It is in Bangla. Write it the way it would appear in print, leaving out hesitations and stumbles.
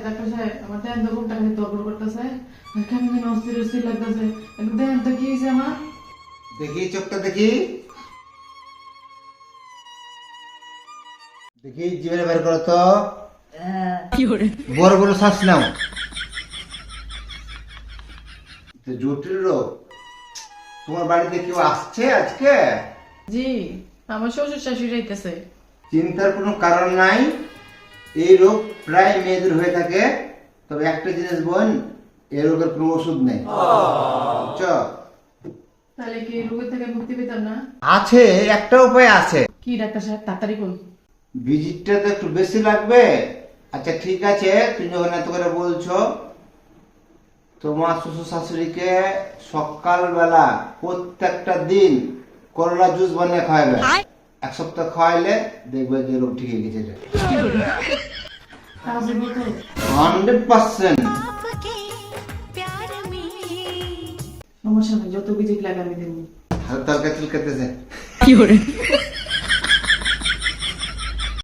ডাক্তার সাহেব আমার দেন তো ঘুমটা খালি তরবর করতেছে আর কেমন যেন অস্থির অস্থির লাগতেছে একটু দেন তো কি হয়েছে আমার। দেখি চোখটা দেখি, দেখি জিভে বের করো তো। বড় বড় শ্বাস নাও। তো জটিল রোগ। তোমার বাড়িতে কেউ আসছে আজকে? জি আমার শ্বশুর শাশুড়ি আইতেছে। চিন্তার কোনো কারণ নাই। এই রোগ প্রায় মেয়েদের হয়ে থাকে, তবে একটা জিনিস বোন, এই রোগের কোনো ওষুধ নেই, বুঝছো? তাহলে কি রোগের থেকে মুক্তি পেতাম না? আছে, একটা উপায় আছে। কি ডাক্তার সাহেব তাড়াতাড়ি করুন। ভিজিটটা তো একটু বেশি লাগবে। আচ্ছা ঠিক আছে, তুমি যখন এত করে বলছো, তোমার শ্বশুর শাশুড়িকে সকালবেলা প্রত্যেকটা দিন করলা জুস বানিয়ে খাওয়াবে। এক সপ্তাহ খাওয়াইলে দেখবে যে রোগ ঠিক হয়ে গেছে। তাহলে বলতো 100%। সমস্যা নেই, যত ভিজিট লাগে আমি দেবো। হালকা হালকা চুলকাতেছে। কি করে